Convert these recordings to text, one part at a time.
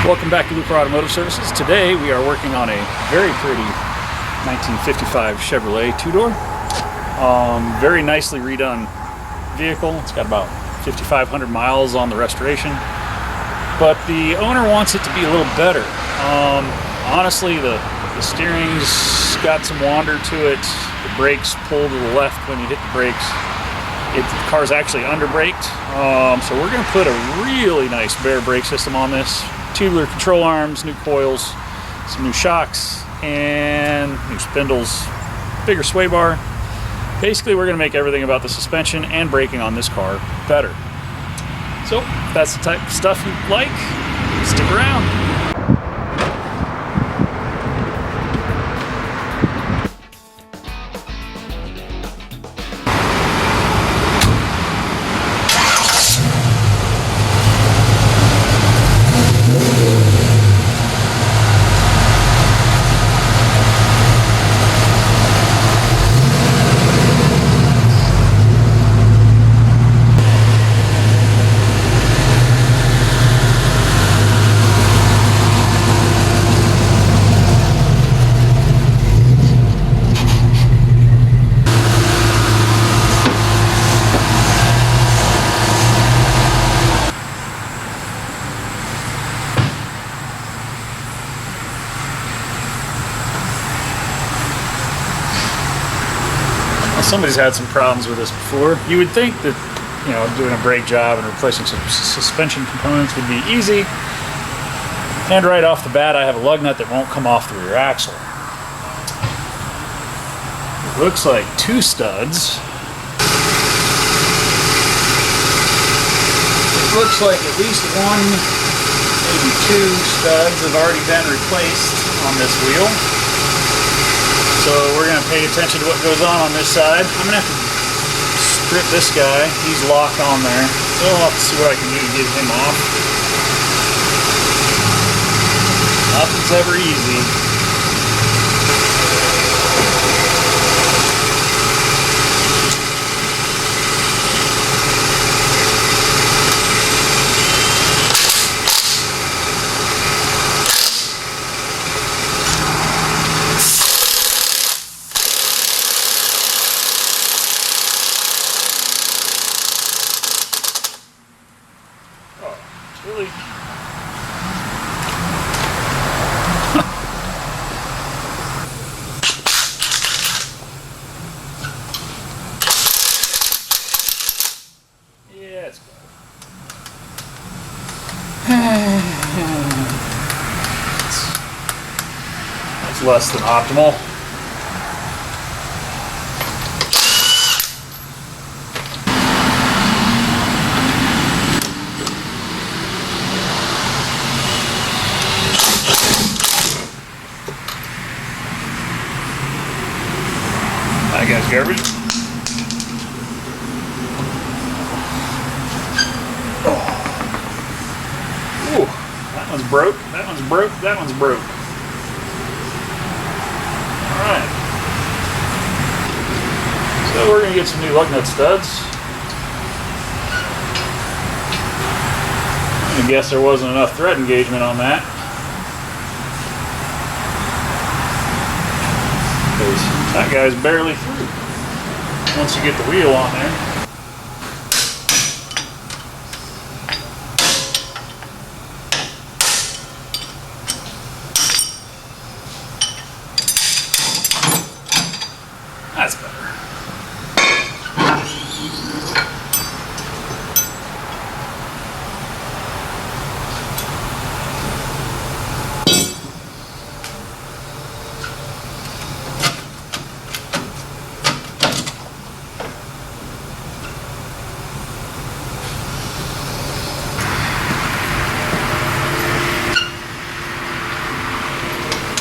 Welcome back to Lucore Automotive Services. Today we are working on a very pretty 1955 Chevrolet two-door. Very nicely redone vehicle. It's got about 5,500 miles on the restoration, but the owner wants it to be a little better. Honestly, the steering's got some wander to it. The brakes pull to the left when you hit the brakes. The car's actually under-braked, so we're going to put a really nice Baer brake system on this. Tubular control arms, new coils, some new shocks, and new spindles, bigger sway bar. Basically, we're going to make everything about the suspension and braking on this car better. So, if that's the type of stuff you like, stick around. Somebody's had some problems with this before. You would think that, you know, doing a brake job and replacing some suspension components would be easy. And right off the bat, I have a lug nut that won't come off the rear axle. It looks like two studs. It looks like at least one, maybe two studs have already been replaced on this wheel. So we're going to pay attention to what goes on this side. I'm going to have to strip this guy. He's locked on there. So I'll have to see what I can do to get him off. Nothing's ever easy. Really? Yeah, it's good. That's less than optimal. That guy's garbage. Oh. Ooh, that one's broke, that one's broke, that one's broke. Alright. So we're going to get some new lug nut studs. I guess there wasn't enough thread engagement on that. That guy's barely through once you get the wheel on there. That's better.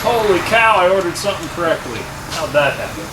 Holy cow, I ordered something correctly. How'd that happen?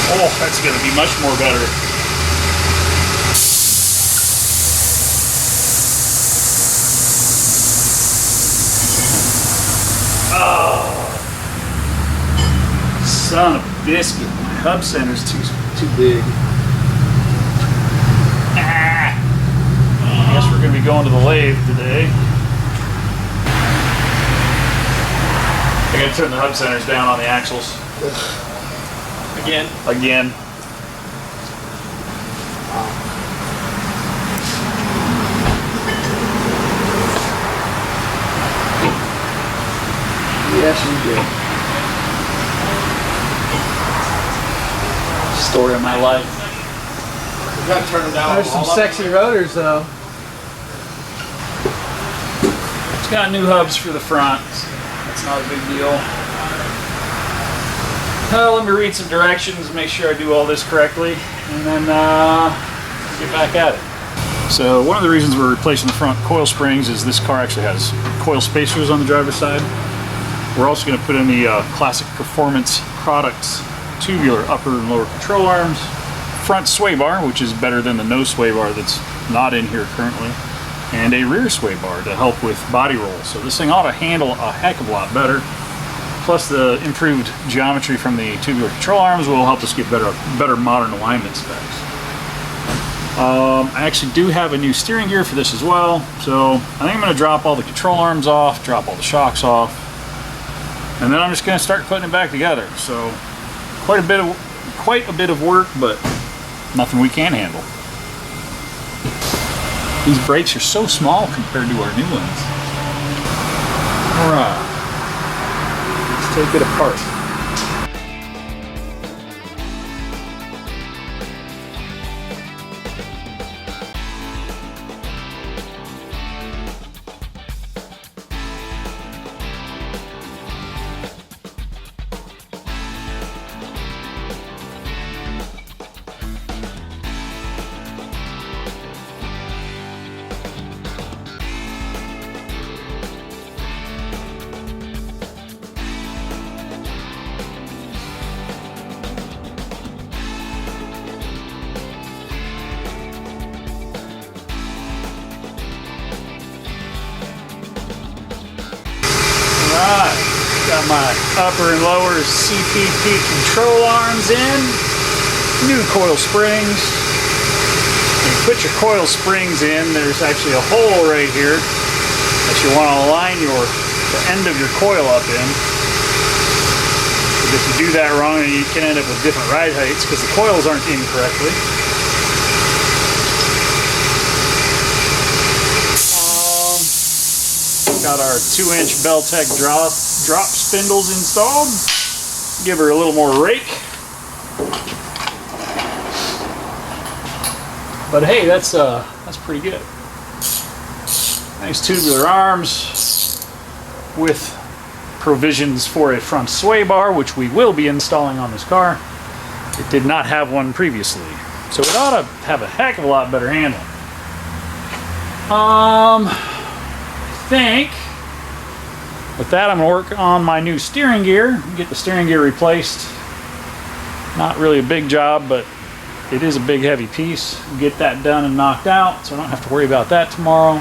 Oh, that's going to be much more better. Oh, son of a biscuit. My hub center's too big. Ah. I guess we're going to be going to the lathe today. I gotta turn the hub centers down on the axles. Again. Yes, you did. Story of my life. You gotta turn them down. There's some sexy rotors though. It's got new hubs for the front. That's not a big deal. Let me read some directions, make sure I do all this correctly, and then get back at it. So one of the reasons we're replacing the front coil springs is this car actually has coil spacers on the driver's side. We're also going to put in the classic performance products tubular upper and lower control arms, front sway bar, which is better than the no sway bar that's not in here currently, and a rear sway bar to help with body roll. So this thing ought to handle a heck of a lot better. Plus the improved geometry from the tubular control arms will help us get better modern alignment specs. I actually do have a new steering gear for this as well, so I think I'm going to drop all the control arms off, drop all the shocks off, and then I'm just going to start putting it back together. So quite a bit of work, but nothing we can't handle. These brakes are so small compared to our new ones. All right. Take it apart. Alright, got my upper and lower CCP control arms in, new coil springs. When you put your coil springs in, there's actually a hole right here that you want to align the end of your coil up in. Because if you do that wrong, you can end up with different ride heights because the coils aren't in correctly. Got our 2-inch Beltec drop spindles installed. Give her a little more rake. But hey, that's pretty good. Nice tubular arms with provisions for a front sway bar, which we will be installing on this car. It did not have one previously, so it ought to have a heck of a lot better handling. Think with that I'm going to work on my new steering gear, get the steering gear replaced. Not really a big job, but it is a big heavy piece. Get that done and knocked out so I don't have to worry about that tomorrow.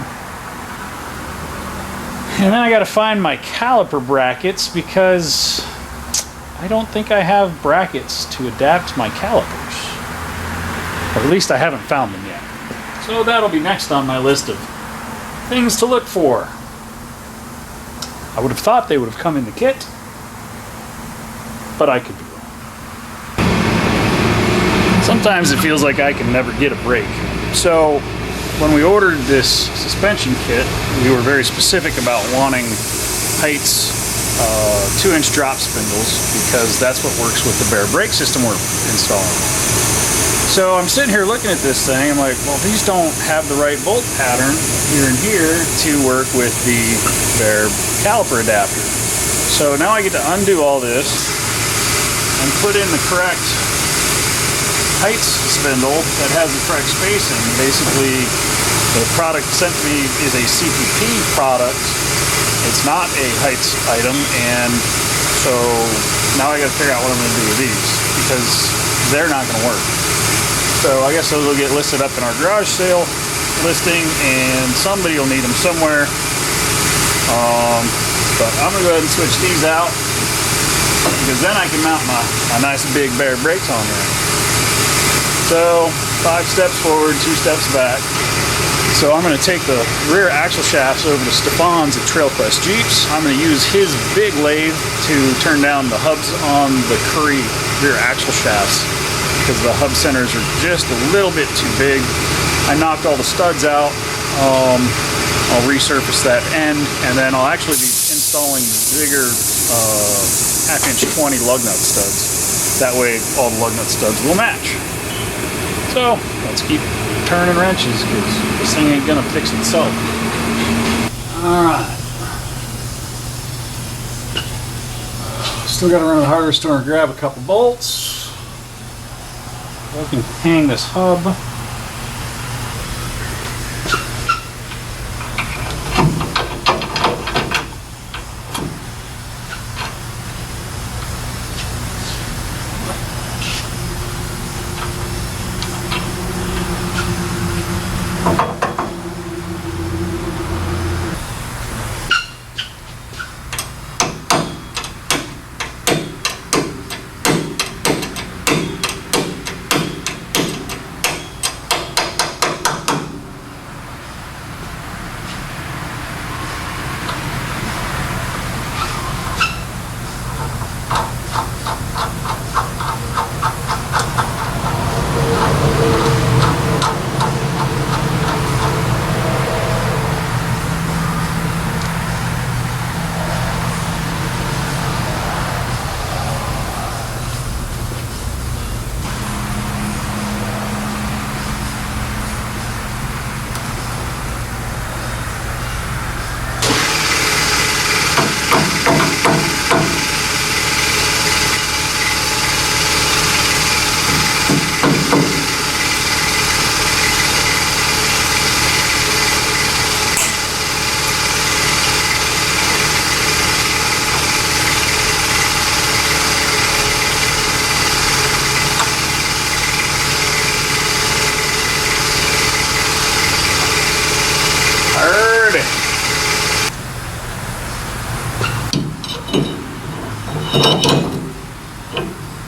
And then I got to find my caliper brackets because I don't think I have brackets to adapt my calipers, or at least I haven't found them yet. So that'll be next on my list of things to look for. I would have thought they would have come in the kit, but I could be wrong. Sometimes it feels like I can never get a break. So when we ordered this suspension kit, we were very specific about wanting Heights 2-inch drop spindles because that's what works with the Baer Brakes system we're installing. So I'm sitting here looking at this thing, I'm like, well, these don't have the right bolt pattern here and here to work with the Baer caliper adapter. So now I get to undo all this and put in the correct Heights spindle that has the correct spacing. Basically, the product sent to me is a CCP product. It's not a Heights item, and so now I got to figure out what I'm going to do with these because they're not going to work. So I guess those will get listed up in our garage sale listing, and somebody will need them somewhere. But I'm going to go ahead and switch these out because then I can mount my nice big Baer Brakes on there. So 5 steps forward, 2 steps back. So I'm going to take the rear axle shafts over to Stefan's at Trailquest Jeeps. I'm going to use his big lathe to turn down the hubs on the Curry rear axle shafts because the hub centers are just a little bit too big. I knocked all the studs out. I'll resurface that end, and then I'll actually be installing bigger 1/2" 20 lug nut studs. That way all the lug nut studs will match. So let's keep turning wrenches because this thing ain't gonna fix itself. Alright. Still gotta run to the hardware store and grab a couple bolts. I can hang this hub.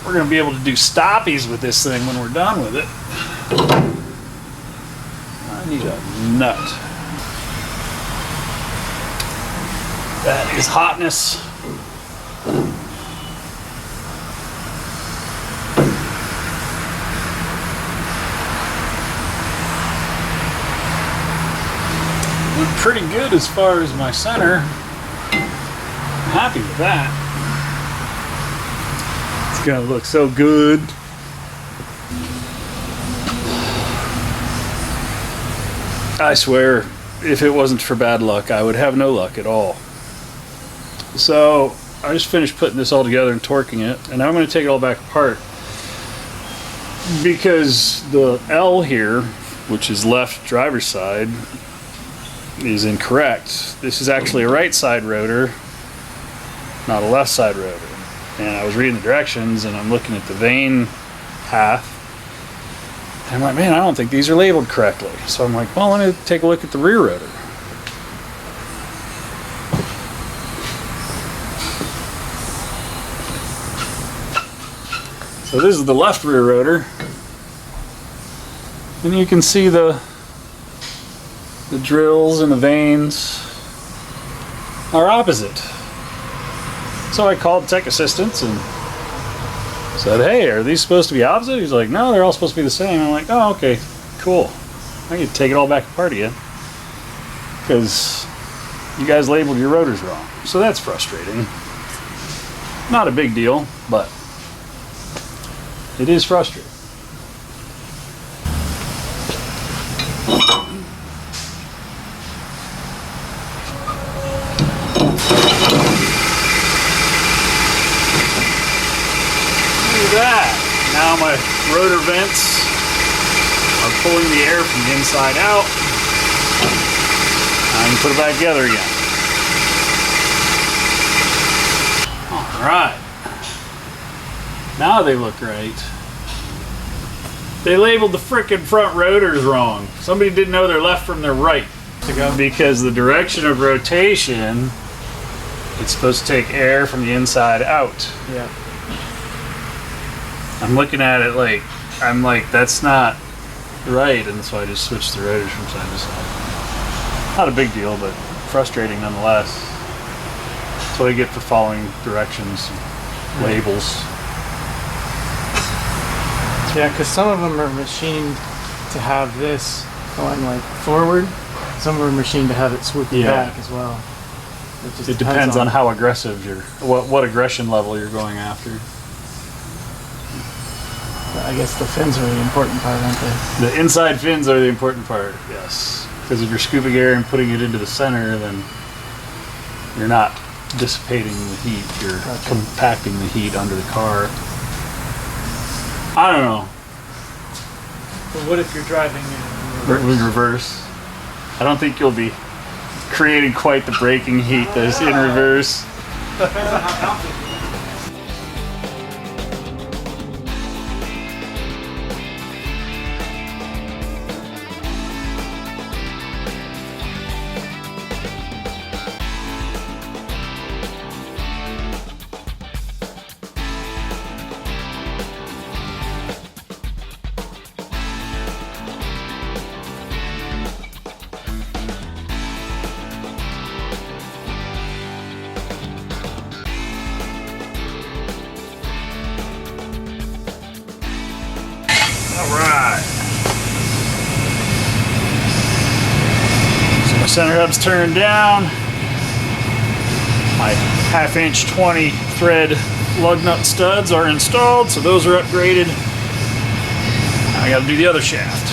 We're going to be able to do stoppies with this thing when we're done with it. I need a nut. That is hotness. Look pretty good as far as my center. I'm happy with that. It's gonna look so good. I swear, if it wasn't for bad luck, I would have no luck at all. So I just finished putting this all together and torquing it, and now I'm going to take it all back apart because the L here, which is left driver's side, is incorrect. This is actually a right side rotor, not a left side rotor. And I was reading the directions and I'm looking at the vane path. And I'm like, man, I don't think these are labeled correctly. So I'm like, well, let me take a look at the rear rotor. So this is the left rear rotor. And you can see the drills and the vanes are opposite. So I called tech assistants and said, hey, are these supposed to be opposite? He's like, no, they're all supposed to be the same. I'm like, oh, okay, cool. I need to take it all back apart again because you guys labeled your rotors wrong. So that's frustrating. Not a big deal, but it is frustrating. That. Now my rotor vents are pulling the air from the inside out. I can put it back together again. Alright. Now they look right. They labeled the frickin' front rotors wrong. Somebody didn't know their left from their right. Because the direction of rotation, it's supposed to take air from the inside out. Yeah. I'm looking at it like, I'm like, that's not, right, and so I just switched the rotors from side to side. Not a big deal, but frustrating nonetheless. That's what I get for following directions, labels. Yeah, because some of them are machined to have this going like forward. Some of them are machined to have it swooping back as well. It depends on how aggressive what aggression level you're going after. I guess the fins are the important part, aren't they? The inside fins are the important part, yes. Because if you're scooping air and putting it into the center, then you're not dissipating the heat, you're compacting the heat under the car. I don't know. But what if you're driving In reverse. I don't think you'll be creating quite the braking heat that's in reverse. Alright. So my center hub's turned down. My 1/2 inch 20 thread lug nut studs are installed, so those are upgraded. Now I gotta do the other shaft.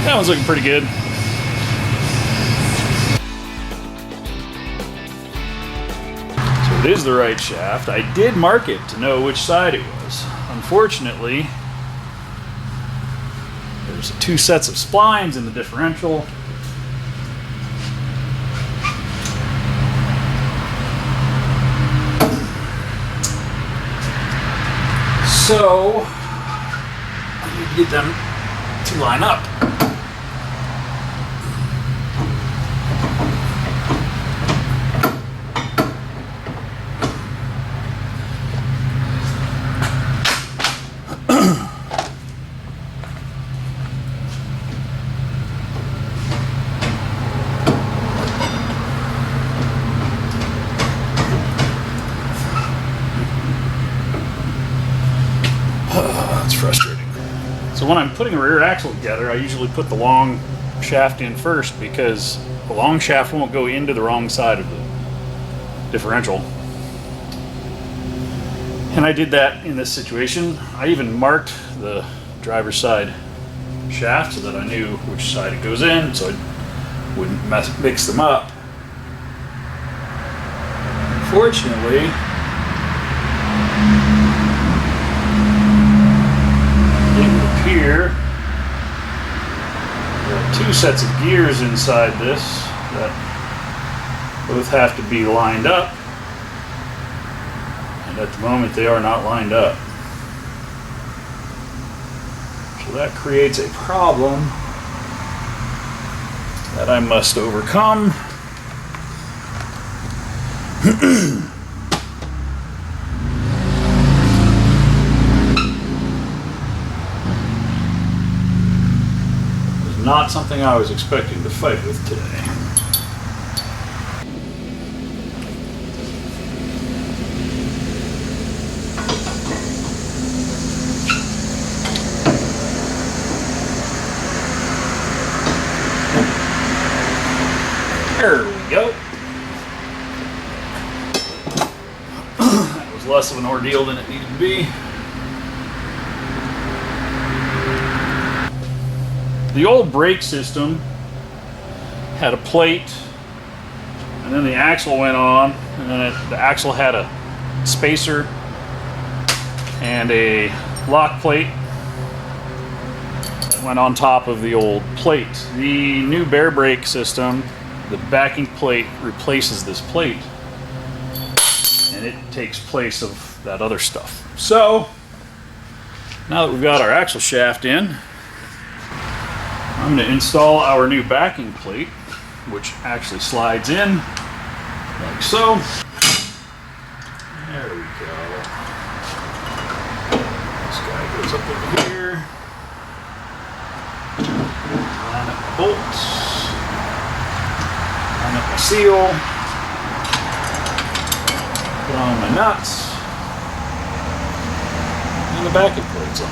That one's looking pretty good. So it is the right shaft. I did mark it to know which side it was. Unfortunately, there's 2 sets of splines in the differential. So I need to get them to line up. That's frustrating. So when I'm putting a rear axle together, I usually put the long shaft in first because the long shaft won't go into the wrong side of the differential. And I did that in this situation. I even marked the driver's side shaft so that I knew which side it goes in, so I wouldn't mix them up. Fortunately, here, there are 2 sets of gears inside this that both have to be lined up, and at the moment they are not lined up. So that creates a problem that I must overcome. Not something I was expecting to fight with today. There we go. That was less of an ordeal than it needed to be. The old brake system had a plate, and then the axle went on, and then the axle had a spacer and a lock plate that went on top of the old plate. The new Baer Brakes system, the backing plate replaces this plate, and it takes place of that other stuff. So, now that we've got our axle shaft in, I'm going to install our new backing plate, which actually slides in like so. There we go. This guy goes up over here. bolts, line up my seal, put on my nuts, and the backing plates on.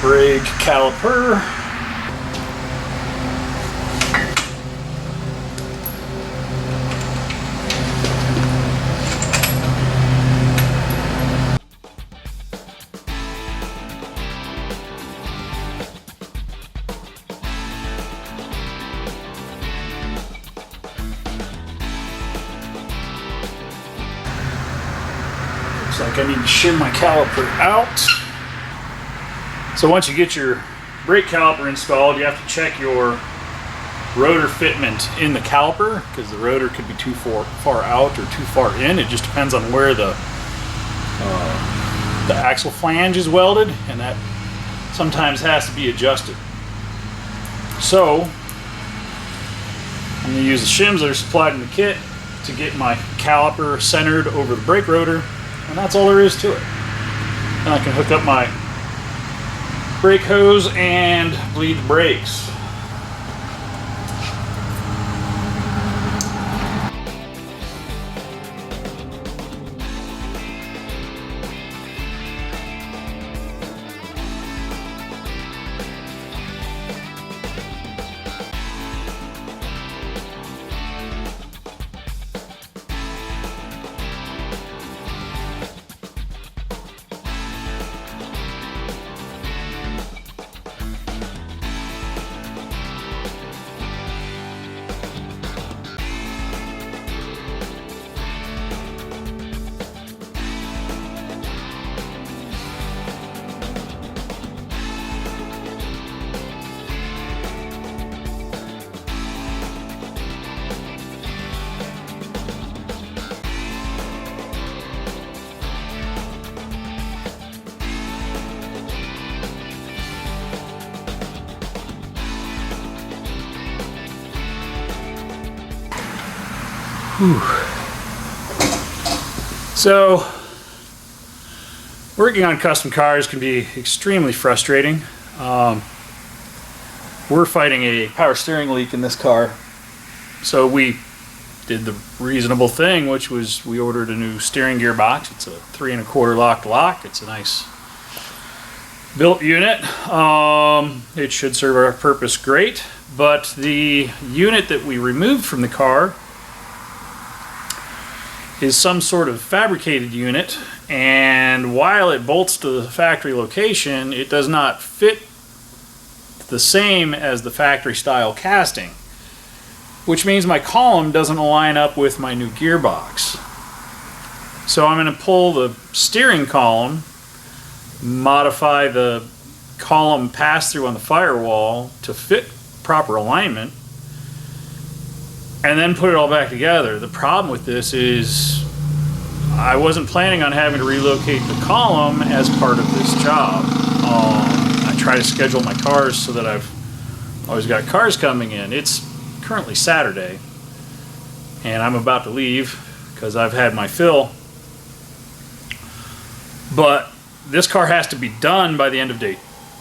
Brake caliper. Looks like I need to shim my caliper out. So once you get your brake caliper installed, you have to check your rotor fitment in the caliper, because the rotor could be too far out or too far in. It just depends on where the axle flange is welded, and that sometimes has to be adjusted. So I'm going to use the shims that are supplied in the kit to get my caliper centered over the brake rotor, and that's all there is to it. And I can hook up my brake hose and bleed the brakes. Whew. So, working on custom cars can be extremely frustrating. We're fighting a power steering leak in this car, so we did the reasonable thing, which was we ordered a new steering gear box. It's a 3 1/4 lock. It's a nice built unit. It should serve our purpose great, but the unit that we removed from the car is some sort of fabricated unit, and while it bolts to the factory location, it does not fit the same as the factory style casting, which means my column doesn't line up with my new gearbox. So I'm going to pull the steering column, modify the column pass-through on the firewall to fit proper alignment, and then put it all back together. The problem with this is I wasn't planning on having to relocate the column as part of this job. I try to schedule my cars so that I've always got cars coming in. It's currently Saturday, and I'm about to leave because I've had my fill. But this car has to be done by the end of day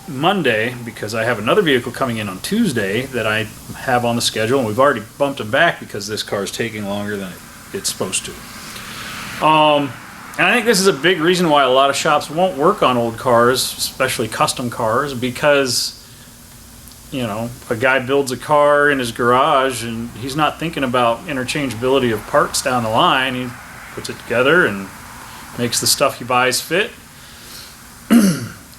Monday because I have another vehicle coming in on Tuesday that I have on the schedule, and we've already bumped them back because this car is taking longer than it's supposed to. And I think this is a big reason why a lot of shops won't work on old cars, especially custom cars, because, you know, a guy builds a car in his garage and he's not thinking about interchangeability of parts down the line. He puts it together and makes the stuff he buys fit.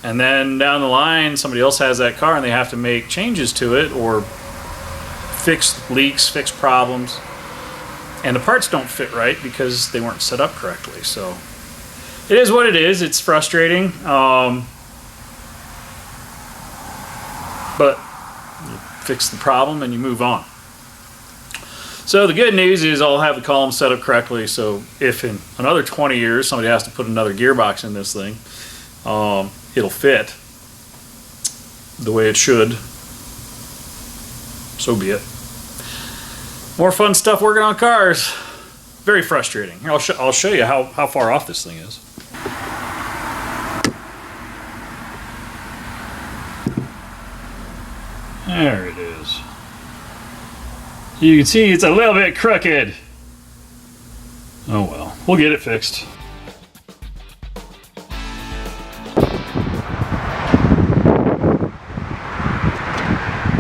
And then down the line, somebody else has that car and they have to make changes to it or fix leaks, fix problems. And the parts don't fit right because they weren't set up correctly. So it is what it is. It's frustrating. But you fix the problem and you move on. So the good news is I'll have the column set up correctly. So if in another 20 years somebody has to put another gearbox in this thing, it'll fit the way it should. So be it. More fun stuff working on cars. Very frustrating. Here, I'll show you how far off this thing is. There it is. You can see it's a little bit crooked. Oh well, we'll get it fixed.